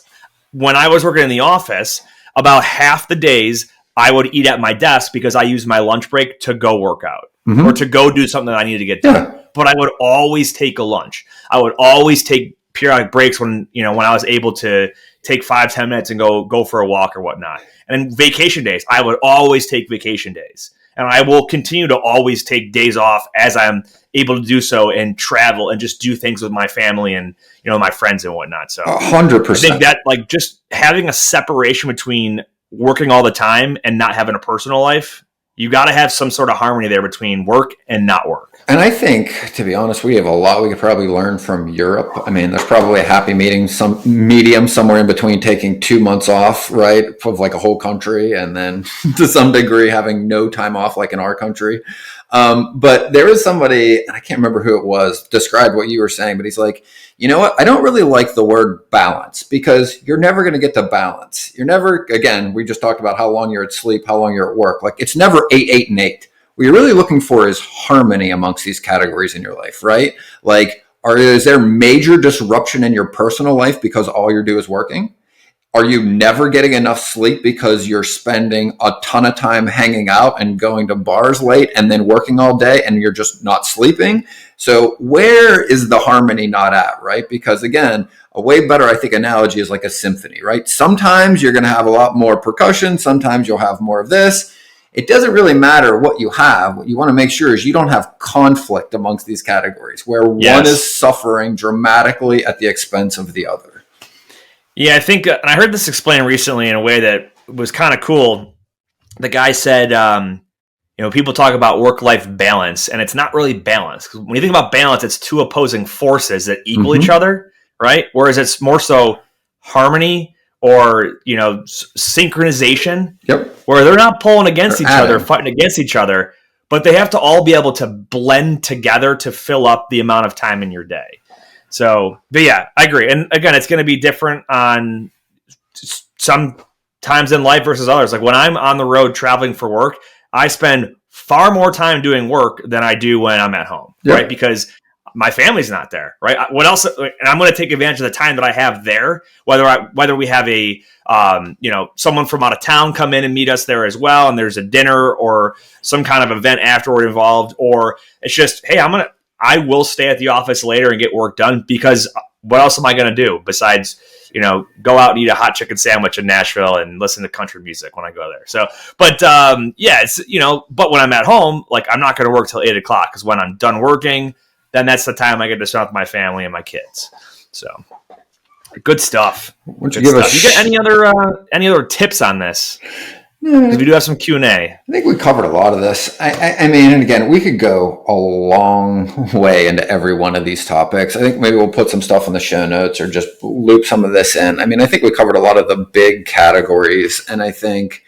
When I was working in the office, about half the days I would eat at my desk because I used my lunch break to go work out or to go do something that I needed to get done. Yeah. But I would always take a lunch. I would always take periodic breaks when I was able to take 5-10 minutes and go for a walk or whatnot. And then vacation days, I would always take vacation days. And I will continue to always take days off as I'm able to do so and travel and just do things with my family and, my friends and whatnot. So 100%. I think that like just having a separation between working all the time and not having a personal life, you got to have some sort of harmony there between work and not work. And I think, to be honest, we have a lot we could probably learn from Europe. I mean, there's probably a happy medium somewhere in between taking 2 months off, right, of like a whole country, and then to some degree having no time off like in our country. But there was somebody, and I can't remember who it was, described what you were saying, but he's like, you know what? I don't really like the word balance because you're never going to get to balance. You're never, again, we just talked about how long you're at sleep, how long you're at work. Like it's never 8, 8, and 8. What you're really looking for is harmony amongst these categories in your life, right? Like, is there major disruption in your personal life because all you do is working? Are you never getting enough sleep because you're spending a ton of time hanging out and going to bars late and then working all day and you're just not sleeping? So where is the harmony not at, right? Because again, a way better, I think, analogy is like a symphony, right? Sometimes you're going to have a lot more percussion. Sometimes you'll have more of this. It doesn't really matter what you have. What you want to make sure is you don't have conflict amongst these categories where one is suffering dramatically at the expense of the other. Yeah, I think, and I heard this explained recently in a way that was kind of cool. The guy said, people talk about work-life balance, and it's not really balance. 'Cause when you think about balance, it's two opposing forces that equal each other, right? Whereas it's more so harmony or, synchronization, where they're not pulling against each other, fighting against each other, but they have to all be able to blend together to fill up the amount of time in your day. So, but yeah, I agree. And again, it's going to be different on some times in life versus others. Like when I'm on the road traveling for work, I spend far more time doing work than I do when I'm at home, right? Because my family's not there, right? What else? And I'm going to take advantage of the time that I have there, whether we have a, someone from out of town come in and meet us there as well. And there's a dinner or some kind of event afterward involved, or it's just, hey, I will stay at the office later and get work done because what else am I going to do besides, go out and eat a hot chicken sandwich in Nashville and listen to country music when I go there. So, but it's, but when I'm at home, like I'm not going to work till 8 o'clock because when I'm done working, then that's the time I get to spend with my family and my kids. So good stuff. You got any other tips on this? Because we do have some Q&A. I think we covered a lot of this. I mean, and again, we could go a long way into every one of these topics. I think maybe we'll put some stuff in the show notes or just loop some of this in. I mean, I think we covered a lot of the big categories. And I think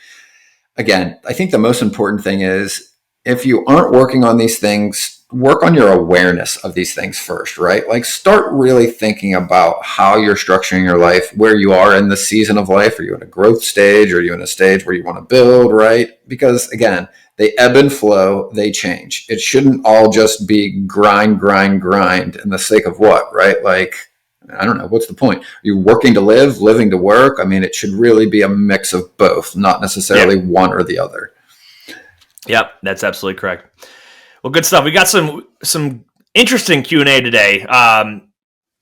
the most important thing is if you aren't working on these things, work on your awareness of these things first, right? Like start really thinking about how you're structuring your life, where you are in the season of life. Are you in a growth stage? Are you in a stage where you want to build, right? Because again, they ebb and flow, they change. It shouldn't all just be grind in the sake of what, right? Like, I don't know, what's the point? Are you working to live, living to work? I mean, it should really be a mix of both, not necessarily one or the other. Yep, that's absolutely correct. Well, good stuff. We got some interesting Q&A today.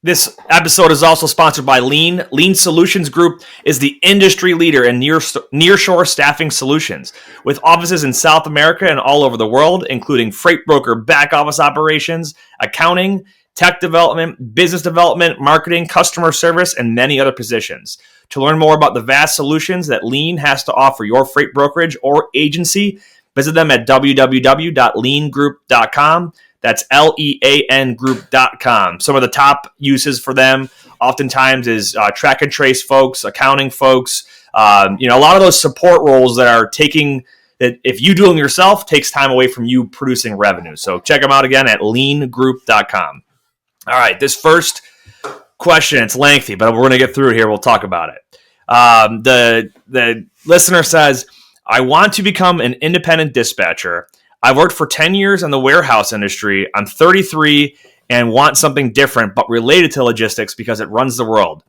This episode is also sponsored by Lean. Lean Solutions Group is the industry leader in nearshore staffing solutions, with offices in South America and all over the world, including freight broker back office operations, accounting, tech development, business development, marketing, customer service, and many other positions. To learn more about the vast solutions that Lean has to offer your freight brokerage or agency, visit them at www.leangroup.com. That's LEAN group.com. Some of the top uses for them oftentimes is track and trace folks, accounting folks, a lot of those support roles that are taking that if you do them yourself takes time away from you producing revenue. So check them out again at leangroup.com. All right, this first question, it's lengthy, but we're going to get through it here. We'll talk about it. The listener says, I want to become an independent dispatcher. I've worked for 10 years in the warehouse industry. I'm 33 and want something different, but related to logistics because it runs the world.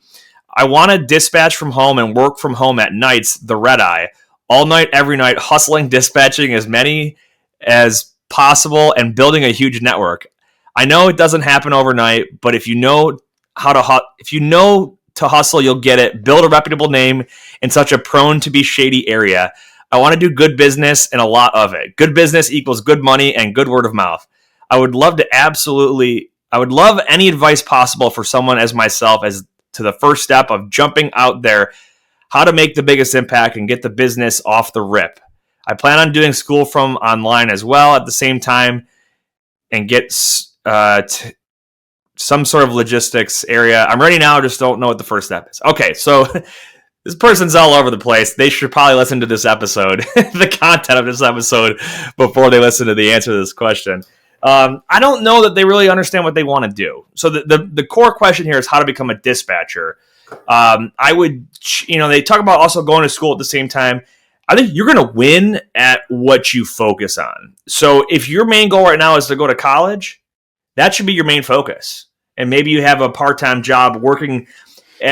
I want to dispatch from home and work from home at nights, the red eye, all night, every night, hustling, dispatching as many as possible and building a huge network. I know it doesn't happen overnight, but if you know to hustle, you'll get it. Build a reputable name in such a prone to be shady area. I want to do good business and a lot of it. Good business equals good money and good word of mouth. I would love any advice possible for someone as myself as to the first step of jumping out there, how to make the biggest impact and get the business off the rip. I plan on doing school from online as well at the same time and get some sort of logistics area. I'm ready now, just don't know what the first step is. Okay, so This person's all over the place. They should probably listen to this episode, the content of this episode, before they listen to the answer to this question. I don't know that they really understand what they want to do. So the core question here is how to become a dispatcher. I would, they talk about also going to school at the same time. I think you're going to win at what you focus on. So if your main goal right now is to go to college, that should be your main focus. And maybe you have a part-time job working,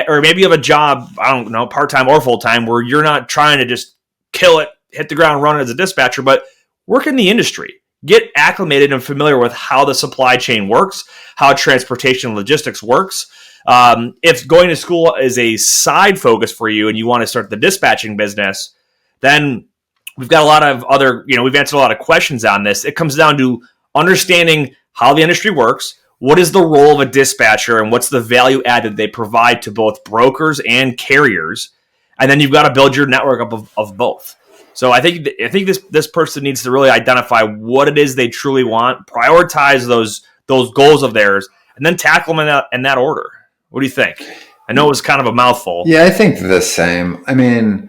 or maybe you have a job, I don't know, part-time or full-time, where you're not trying to just kill it, hit the ground running as a dispatcher, but work in the industry. Get acclimated and familiar with how the supply chain works, how transportation and logistics works. If going to school is a side focus for you and you want to start the dispatching business, then we've got a lot of other, we've answered a lot of questions on this. It comes down to understanding how the industry works, what is the role of a dispatcher, and what's the value add that they provide to both brokers and carriers. And then you've got to build your network up of both. So I think this person needs to really identify what it is they truly want, prioritize those goals of theirs, and then tackle them in that order. What do you think? I know it was kind of a mouthful. Yeah, I think the same. I mean,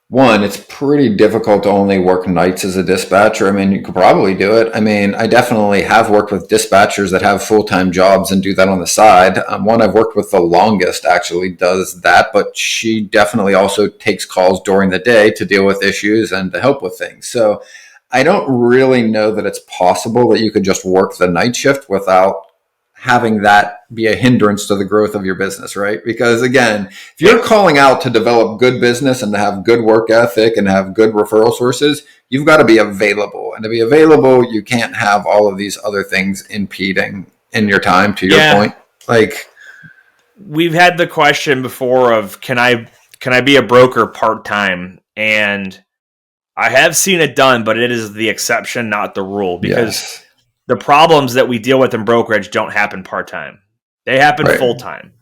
one, it's pretty difficult to only work nights as a dispatcher. I mean, you could probably do it. I mean, I definitely have worked with dispatchers that have full-time jobs and do that on the side. One I've worked with the longest actually does that, but she definitely also takes calls during the day to deal with issues and to help with things. So I don't really know that it's possible that you could just work the night shift without having that be a hindrance to the growth of your business, right? Because again, if you're calling out to develop good business and to have good work ethic and have good referral sources, you've got to be available. And to be available, you can't have all of these other things impeding in your time, to your point. Like, we've had the question before of, can I be a broker part-time? And I have seen it done, but it is the exception, not the rule, because the problems that we deal with in brokerage don't happen part-time. They happen full-time.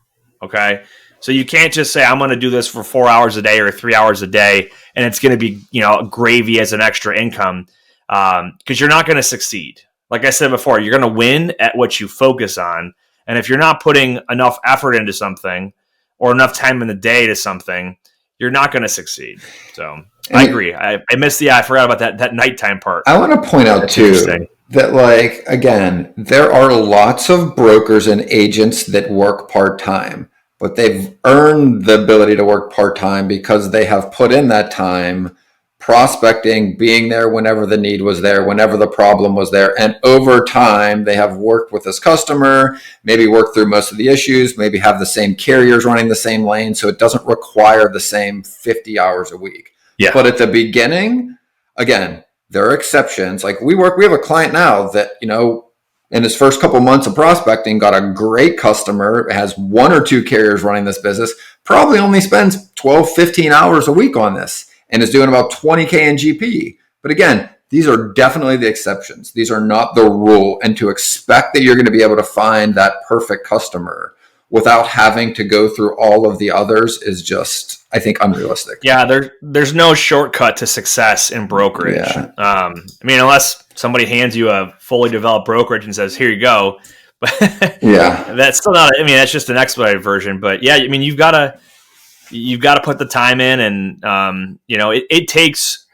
Okay. So you can't just say, I'm going to do this for 4 hours a day or 3 hours a day, and it's going to be, gravy as an extra income. Cause you're not going to succeed. Like I said before, you're going to win at what you focus on. And if you're not putting enough effort into something or enough time in the day to something, you're not going to succeed. So I agree. I forgot about that nighttime part. I want to point out too, that, like, again, there are lots of brokers and agents that work part-time, but they've earned the ability to work part-time because they have put in that time prospecting, being there whenever the need was there, whenever the problem was there. And over time, they have worked with this customer, maybe worked through most of the issues, maybe have the same carriers running the same lane, so it doesn't require the same 50 hours a week. Yeah. But at the beginning, again, there are exceptions. Like we have a client now that, in his first couple months of prospecting, got a great customer, has one or two carriers running this business, probably only spends 12, 15 hours a week on this and is doing about 20K in GP. But again, these are definitely the exceptions. These are not the rule. And to expect that you're going to be able to find that perfect customer without having to go through all of the others is just, I think, unrealistic. Yeah, there's no shortcut to success in brokerage. Yeah. Unless somebody hands you a fully developed brokerage and says, here you go. But that's still not, that's just an expedited version. But yeah, you've got to put the time in, and it takes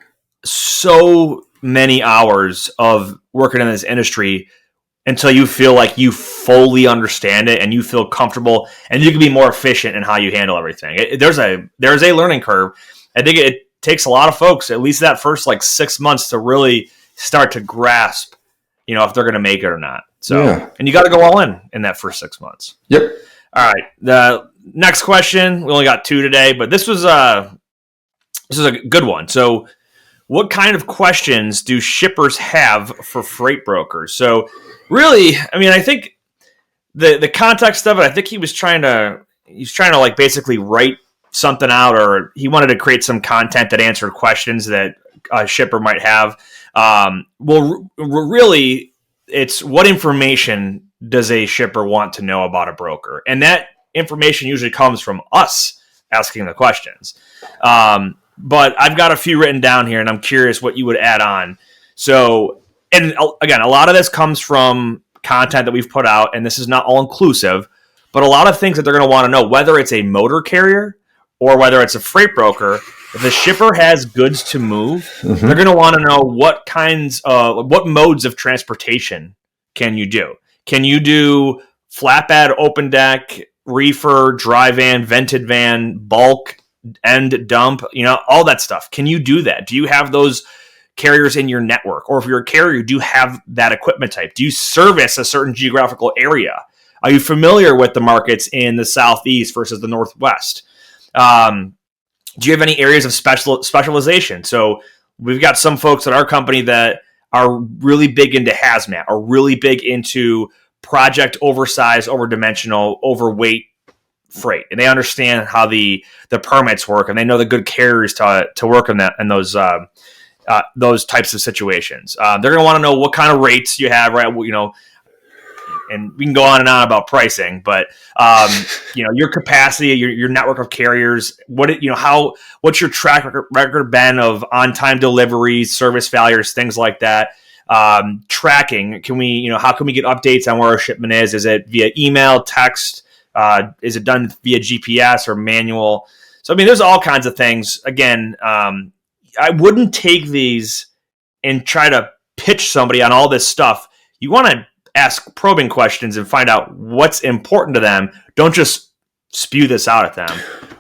so many hours of working in this industry until you feel like you fully understand it and you feel comfortable and you can be more efficient in how you handle everything. There's a learning curve. I think it takes a lot of folks, at least that first 6 months, to really start to grasp, if they're going to make it or not. So, and you got to go all in that first 6 months. Yep. All right. The next question, we only got two today, but this is a good one. So, what kind of questions do shippers have for freight brokers? So, really, I think the context of it, I think he's trying to basically write something out, or he wanted to create some content that answered questions that a shipper might have. Really, it's what information does a shipper want to know about a broker? And that information usually comes from us asking the questions. But I've got a few written down here, and I'm curious what you would add on. So, and again, a lot of this comes from content that we've put out, and this is not all inclusive, but a lot of things that they're going to want to know, whether it's a motor carrier or whether it's a freight broker, if the shipper has goods to move, Mm-hmm. they're going to want to know what modes of transportation can you do? Can you do flatbed, open deck, reefer, dry van, vented van, bulk, end dump, all that stuff? Can you do that? Do you have those carriers in your network? Or if you're a carrier, do you have that equipment type? Do you service a certain geographical area? Are you familiar with the markets in the Southeast versus the Northwest? Do you have any areas of specialization? So we've got some folks at our company that are really big into hazmat, are really big into project oversized, overdimensional, overweight freight, and they understand how the permits work, and they know the good carriers to work on that and those types of situations. They're going to want to know what kind of rates you have, right? And we can go on and on about pricing, but your capacity, your network of carriers, what's your track record been of on-time deliveries, service failures, things like that. Tracking, how can we get updates on where our shipment is? Is it via email, text? Is it done via GPS or manual? So, there's all kinds of things. Again, I wouldn't take these and try to pitch somebody on all this stuff. You want to ask probing questions and find out what's important to them. Don't just spew this out at them.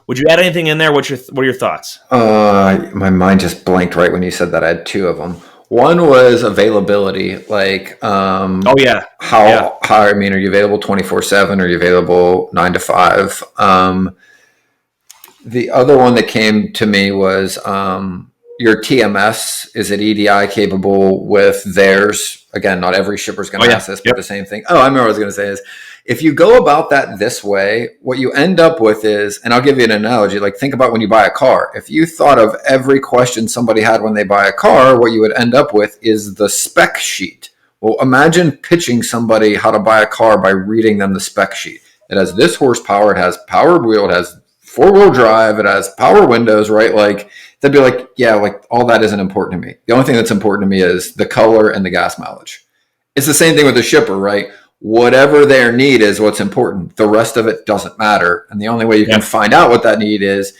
Would you add anything in there? What are your thoughts? My mind just blanked right when you said that. I had two of them. One was availability, like are you available 24/7? Are you available 9 to 5? The other one that came to me was your TMS. Is it EDI capable with theirs? Again, not every shipper is going to ask this, but the same thing. I remember what I was going to say is, if you go about that this way, what you end up with is, and I'll give you an analogy, like think about when you buy a car. If you thought of every question somebody had when they buy a car, what you would end up with is the spec sheet. Well, imagine pitching somebody how to buy a car by reading them the spec sheet. It has this horsepower, it has powered wheel, it has 4-wheel drive, it has power windows, right? Like, they'd be like, yeah, like all that isn't important to me. The only thing that's important to me is the color and the gas mileage. It's the same thing with the shipper, right? Whatever their need is what's important. The rest of it doesn't matter. And the only way you can find out what that need is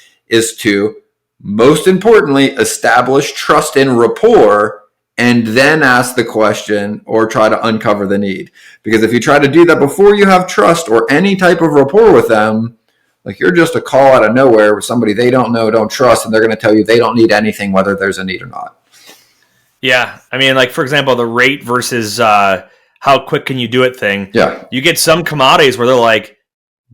to, most importantly, establish trust and rapport, and then ask the question or try to uncover the need. Because if you try to do that before you have trust or any type of rapport with them, like you're just a call out of nowhere with somebody they don't know, don't trust, and they're going to tell you they don't need anything, whether there's a need or not. Yeah. Like, for example, the rate versus how quick can you do it thing. Yeah. You get some commodities where they're like,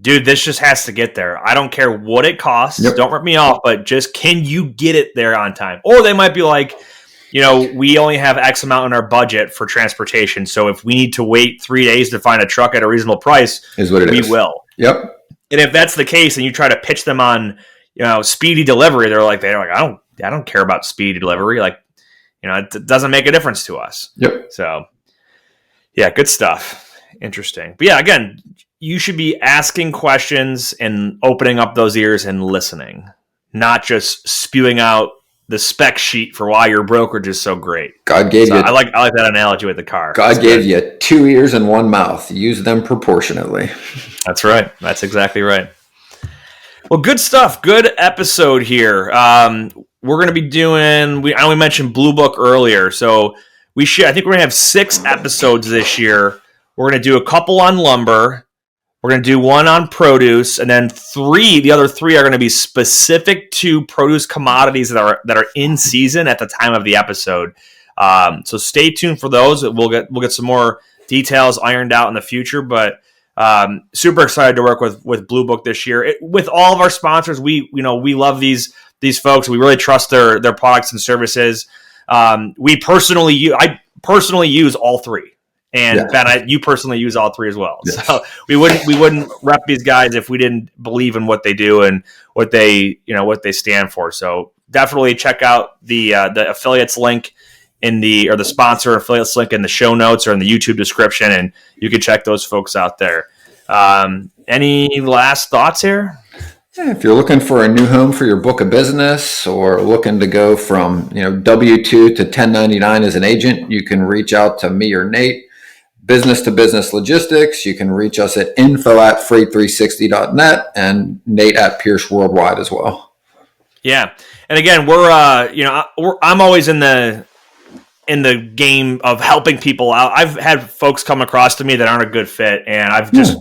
dude, this just has to get there. I don't care what it costs. Yep. Don't rip me off, but just can you get it there on time? Or they might be like, we only have X amount in our budget for transportation. So if we need to wait 3 days to find a truck at a reasonable price, we will. Yep. And if that's the case, and you try to pitch them on, speedy delivery, they're like, I don't care about speedy delivery. Like, it doesn't make a difference to us. Yep. So, yeah, good stuff. Interesting. But yeah, again, you should be asking questions and opening up those ears and listening, not just spewing out the spec sheet for why your brokerage is so great. God gave you. I like that analogy with the car. God gave you 2 ears and 1 mouth. Use them proportionately. That's right. That's exactly right. Well, good stuff. Good episode here. We're going to be doing. I know we mentioned Blue Book earlier, so I think we're going to have 6 episodes this year. We're going to do a couple on lumber. We're going to do one on produce, and then the other 3 are going to be specific to produce commodities that are in season at the time of the episode. So stay tuned for those. We'll get some more details ironed out in the future, but super excited to work with Blue Book this year. With all of our sponsors, we love these folks. We really trust their products and services. I personally use all 3. And Ben, you personally use all 3 as well. Yes. So we wouldn't rep these guys if we didn't believe in what they do and what they stand for. So definitely check out the affiliates link or the sponsor affiliates link in the show notes or in the YouTube description, and you can check those folks out there. Any last thoughts here? Yeah, if you're looking for a new home for your book of business, or looking to go from W-2 to 1099 as an agent, you can reach out to me or Nate. business to business logistics. You can reach us at info@freight360.net and Nate at Pierce Worldwide as well. Yeah. And again, I'm always in the game of helping people out. I've had folks come across to me that aren't a good fit, and I've just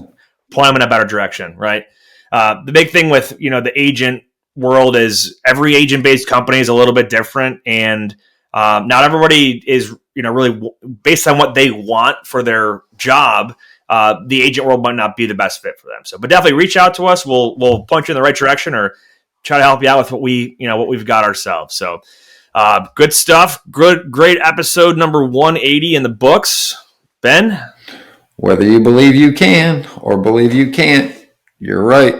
point them in a better direction, right? The big thing with, the agent world is every agent-based company is a little bit different, and not everybody is, really based on what they want for their job. The agent world might not be the best fit for them. So, but definitely reach out to us. We'll point you in the right direction or try to help you out with what we've got ourselves. So, good stuff. Great episode number 180 in the books. Ben? Whether you believe you can or believe you can't, you're right.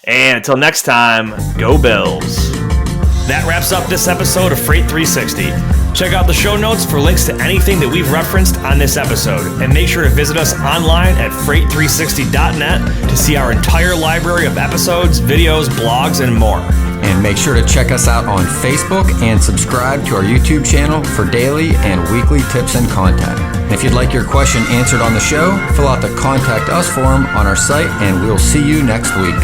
And until next time, go Bills. That wraps up this episode of Freight 360. Check out the show notes for links to anything that we've referenced on this episode. And make sure to visit us online at freight360.net to see our entire library of episodes, videos, blogs, and more. And make sure to check us out on Facebook and subscribe to our YouTube channel for daily and weekly tips and content. And if you'd like your question answered on the show, fill out the Contact Us form on our site, and we'll see you next week.